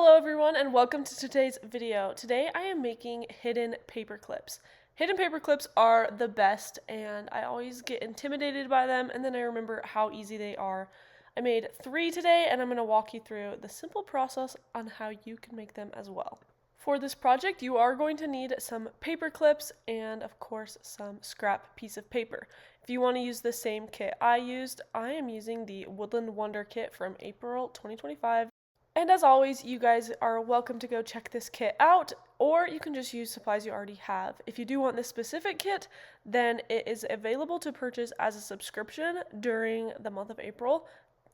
Hello everyone and welcome to today's video. Today I am making hidden paper clips. Hidden paper clips are the best and I always get intimidated by them and then I remember how easy they are. I made 3 today and I'm going to walk you through the simple process on how you can make them as well. For this project you are going to need some paper clips and of course some scrap piece of paper. If you want to use the same kit I used, I am using the Woodland Wonder kit from April 2025. And as always, you guys are welcome to go check this kit out, or you can just use supplies you already have. If you do want this specific kit, then it is available to purchase as a subscription during the month of April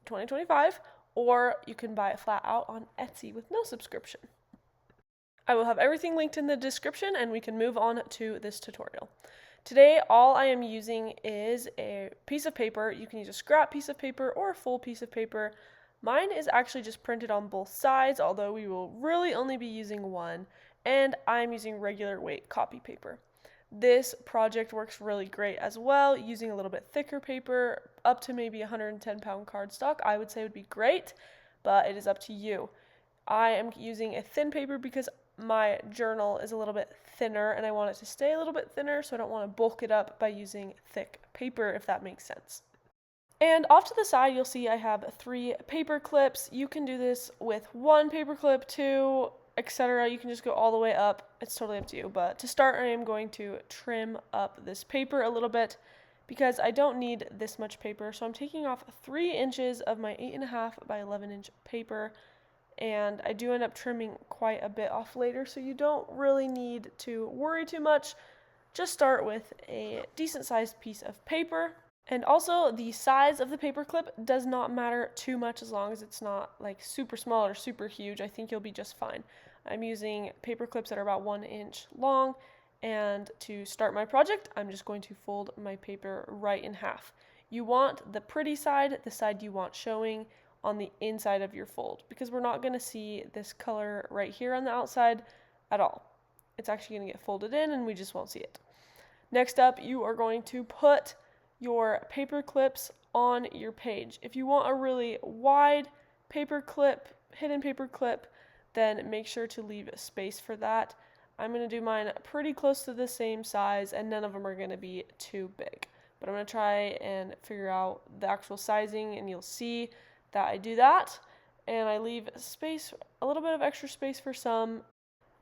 2025, or you can buy it flat out on Etsy with no subscription. I will have everything linked in the description and we can move on to this tutorial. Today, all I am using is a piece of paper. You can use a scrap piece of paper or a full piece of paper. Mine is actually just printed on both sides, although we will really only be using one, and I'm using regular weight copy paper. This project works really great as well, using a little bit thicker paper, up to maybe 110-pound cardstock, I would say would be great, but it is up to you. I am using a thin paper because my journal is a little bit thinner, and I want it to stay a little bit thinner, so I don't want to bulk it up by using thick paper, if that makes sense. And off to the side, you'll see I have 3 paper clips. You can do this with 1 paper clip, 2, etc. You can just go all the way up. It's totally up to you. But to start, I am going to trim up this paper a little bit because I don't need this much paper. So I'm taking off 3 inches of my 8.5 by 11 inch paper. And I do end up trimming quite a bit off later, so you don't really need to worry too much. Just start with a decent sized piece of paper. And also, the size of the paper clip does not matter too much as long as it's not like super small or super huge. I think you'll be just fine. I'm using paper clips that are about 1 inch long, and to start my project, I'm just going to fold my paper right in half. You want the pretty side, the side you want showing, on the inside of your fold, because we're not going to see this color right here on the outside at all. It's actually going to get folded in and we just won't see it. Next up, you are going to put your paper clips on your page. If you want a really wide paper clip, hidden paper clip, then make sure to leave space for that. I'm going to do mine pretty close to the same size and none of them are going to be too big. But I'm going to try and figure out the actual sizing and you'll see that I do that. And I leave space, a little bit of extra space for some.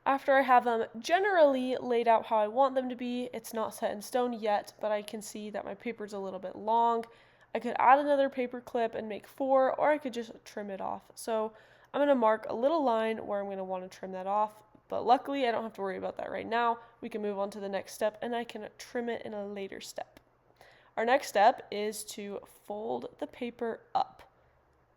After I have them generally laid out how I want them to be, it's not set in stone yet, but I can see that my paper's a little bit long. I could add another paper clip and make 4, or I could just trim it off. So I'm going to mark a little line where I'm going to want to trim that off, but luckily I don't have to worry about that right now. We can move on to the next step and I can trim it in a later step. Our next step is to fold the paper up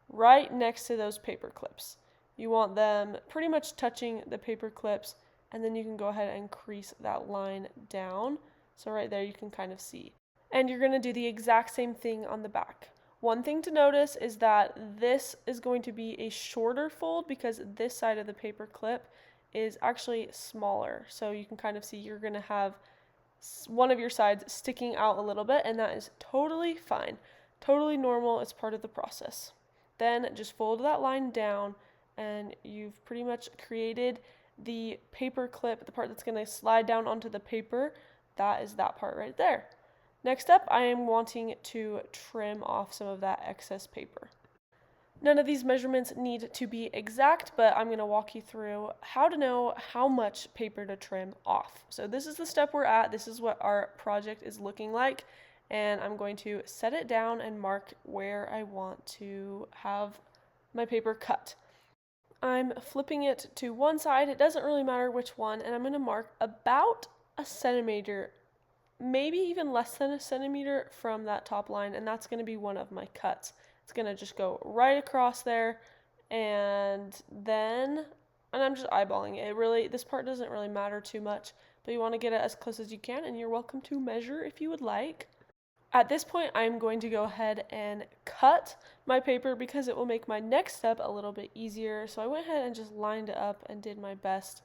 right next to those paper clips. You want them pretty much touching the paper clips, and then you can go ahead and crease that line down. So right there you can kind of see. And you're going to do the exact same thing on the back. One thing to notice is that this is going to be a shorter fold because this side of the paper clip is actually smaller. So you can kind of see you're going to have one of your sides sticking out a little bit, and that is totally fine. Totally normal. It's part of the process. Then just fold that line down, and you've pretty much created the paper clip, the part that's going to slide down onto the paper. That is that part right there. Next up, I am wanting to trim off some of that excess paper. None of these measurements need to be exact, but I'm going to walk you through how to know how much paper to trim off. So this is the step we're at. This is what our project is looking like. And I'm going to set it down and mark where I want to have my paper cut. I'm flipping it to one side, it doesn't really matter which one, and I'm going to mark about a centimeter, maybe even less than a centimeter from that top line, and that's going to be one of my cuts. It's going to just go right across there, and I'm just eyeballing it. This part doesn't really matter too much, but you want to get it as close as you can, and you're welcome to measure if you would like. At this point, I'm going to go ahead and cut my paper because it will make my next step a little bit easier. So I went ahead and just lined it up and did my best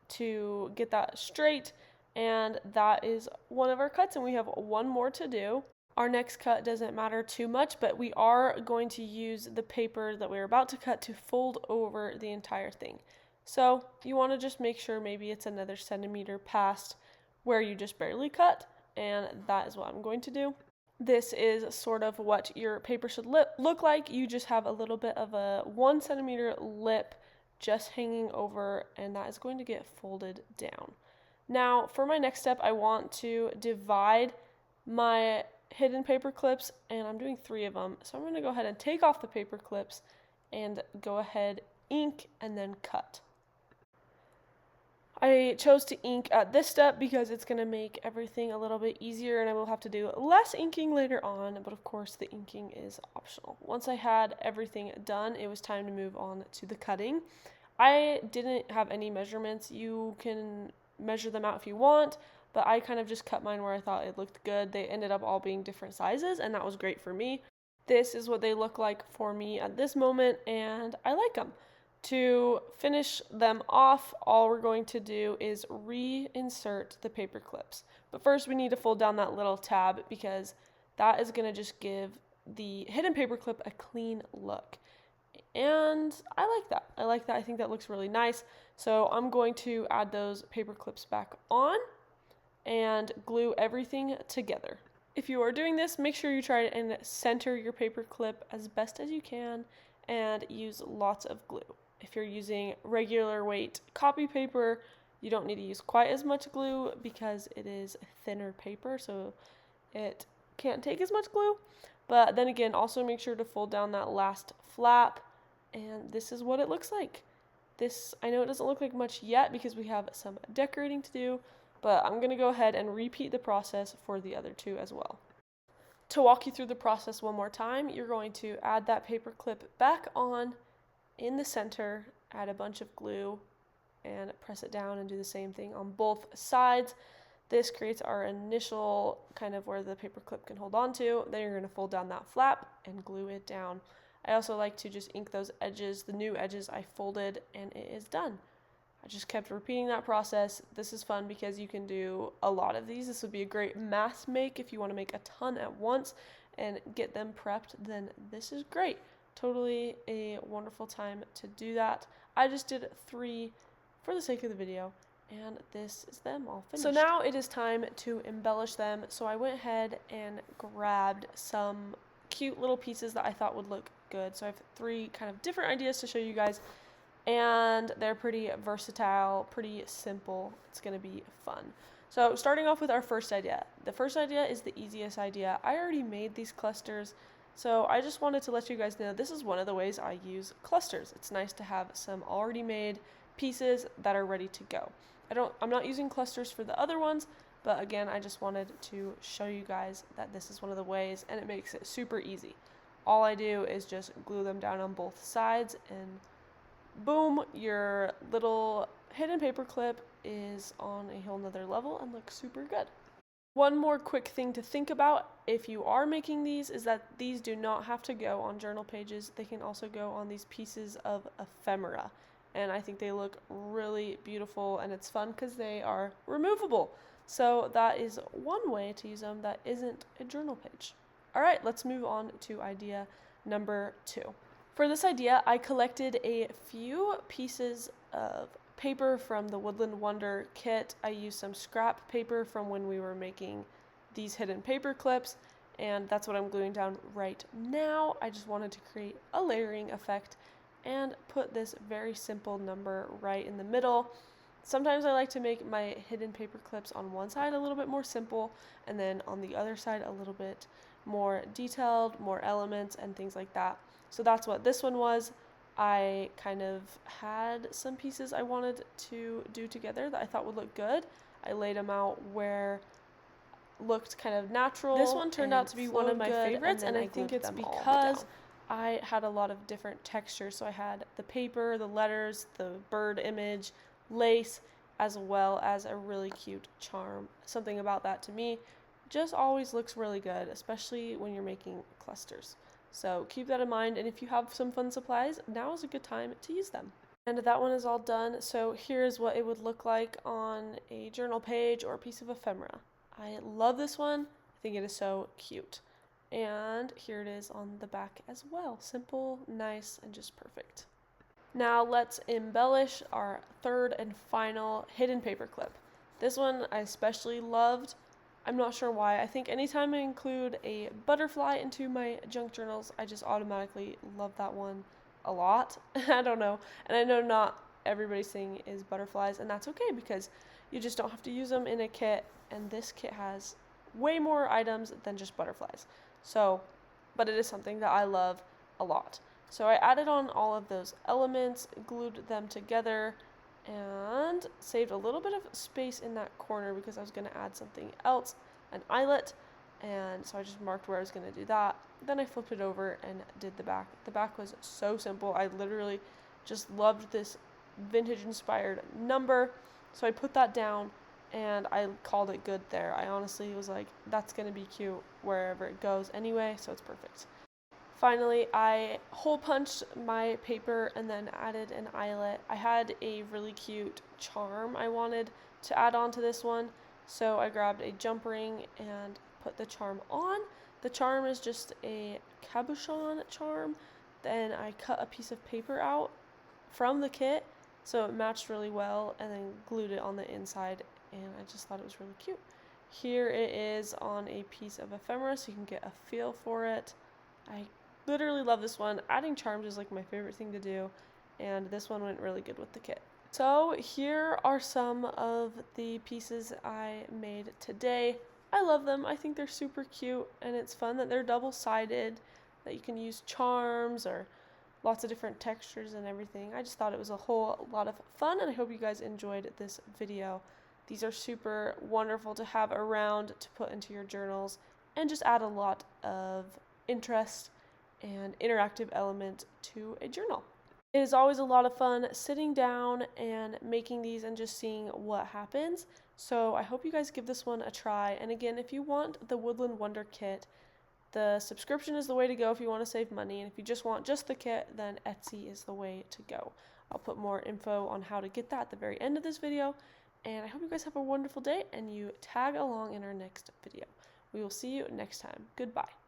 to get that straight. And that is one of our cuts, and we have one more to do. Our next cut doesn't matter too much, but we are going to use the paper that we're about to cut to fold over the entire thing. So you want to just make sure maybe it's another centimeter past where you just barely cut, and that is what I'm going to do. This is sort of what your paper should look like. You just have a little bit of a 1 centimeter lip just hanging over, and that is going to get folded down. Now for my next step, I want to divide my hidden paper clips, and I'm doing 3 of them. So I'm going to go ahead and take off the paper clips and go ahead, ink, and then cut. I chose to ink at this step because it's going to make everything a little bit easier, and I will have to do less inking later on, but of course the inking is optional. Once I had everything done, it was time to move on to the cutting. I didn't have any measurements. You can measure them out if you want, but I kind of just cut mine where I thought it looked good. They ended up all being different sizes, and that was great for me. This is what they look like for me at this moment, and I like them. To finish them off, all we're going to do is reinsert the paper clips. But first we need to fold down that little tab because that is going to just give the hidden paper clip a clean look. And I like that. I think that looks really nice. So I'm going to add those paper clips back on and glue everything together. If you are doing this, make sure you try and center your paper clip as best as you can and use lots of glue. If you're using regular weight copy paper, you don't need to use quite as much glue because it is thinner paper, so it can't take as much glue. But then again, also make sure to fold down that last flap, and this is what it looks like. This, I know it doesn't look like much yet because we have some decorating to do, but I'm going to go ahead and repeat the process for the other 2 as well. To walk you through the process one more time, you're going to add that paper clip back on in the center, add a bunch of glue, and press it down and do the same thing on both sides. This creates our initial kind of where the paper clip can hold on to. Then you're going to fold down that flap and glue it down. I also like to just ink those edges, the new edges I folded, and it is done. I just kept repeating that process. This is fun because you can do a lot of these. This would be a great mass make if you want to make a ton at once and get them prepped, then this is great. Totally a wonderful time to do that. I just did 3 for the sake of the video, and this is them all finished. So now it is time to embellish them. So I went ahead and grabbed some cute little pieces that I thought would look good. So I have 3 kind of different ideas to show you guys, and they're pretty versatile, pretty simple. It's going to be fun. So starting off with our first idea. The first idea is the easiest idea. I already made these clusters, so I just wanted to let you guys know this is one of the ways I use clusters. It's nice to have some already made pieces that are ready to go. I'm not using clusters for the other ones, but again, I just wanted to show you guys that this is one of the ways, and it makes it super easy. All I do is just glue them down on both sides, and boom, your little hidden paper clip is on a whole nother level and looks super good. One more quick thing to think about if you are making these is that these do not have to go on journal pages. They can also go on these pieces of ephemera, and I think they look really beautiful, and it's fun because they are removable. So that is one way to use them that isn't a journal page. All right, let's move on to idea number 2. For this idea, I collected a few pieces of paper from the Woodland Wonder kit. I used some scrap paper from when we were making these hidden paper clips, and that's what I'm gluing down right now. I just wanted to create a layering effect and put this very simple number right in the middle. Sometimes I like to make my hidden paper clips on one side a little bit more simple, and then on the other side a little bit more detailed, more elements and things like that. So that's what this one was. I kind of had some pieces I wanted to do together that I thought would look good. I laid them out where looked kind of natural. This one turned out to be one of my favorites, and I think it's because I had a lot of different textures. So I had the paper, the letters, the bird image, lace, as well as a really cute charm. Something about that to me just always looks really good, especially when you're making clusters. So keep that in mind, and if you have some fun supplies, now is a good time to use them. And that one is all done, so here's what it would look like on a journal page or a piece of ephemera. I love this one. think it is so cute. And here it is on the back as well. Simple, nice, and just perfect. Now let's embellish our third and final hidden paperclip. This one I especially loved. I'm not sure why. I think anytime I include a butterfly into my junk journals, I just automatically love that one a lot. I don't know. And I know not everybody's thing is butterflies, and that's okay because you just don't have to use them in a kit, and this kit has way more items than just butterflies. So, but it is something that I love a lot. So I added on all of those elements, glued them together, and saved a little bit of space in that corner because I was going to add something else, an eyelet, and so I just marked where I was going to do that. Then I flipped it over and did the back. The back was so simple. I literally just loved this vintage inspired number, so I put that down and I called it good there. I honestly was like, that's going to be cute wherever it goes anyway, so it's perfect. Finally, I hole punched my paper and then added an eyelet. I had a really cute charm I wanted to add on to this one, so I grabbed a jump ring and put the charm on. The charm is just a cabochon charm. Then I cut a piece of paper out from the kit so it matched really well, and then glued it on the inside, and I just thought it was really cute. Here it is on a piece of ephemera so you can get a feel for it. I literally love this one. Adding charms is like my favorite thing to do, and this one went really good with the kit. So here are some of the pieces I made today. I love them. I think they're super cute, and it's fun that they're double-sided, that you can use charms or lots of different textures and everything. I just thought it was a whole lot of fun, and I hope you guys enjoyed this video. These are super wonderful to have around to put into your journals and just add a lot of interest and interactive element to a journal. It is always a lot of fun sitting down and making these and just seeing what happens. So I hope you guys give this one a try. And again, if you want the Woodland Wonder kit, the subscription is the way to go if you want to save money. And if you just want just the kit, then Etsy is the way to go. I'll put more info on how to get that at the very end of this video. And I hope you guys have a wonderful day and you tag along in our next video. We will see you next time. Goodbye.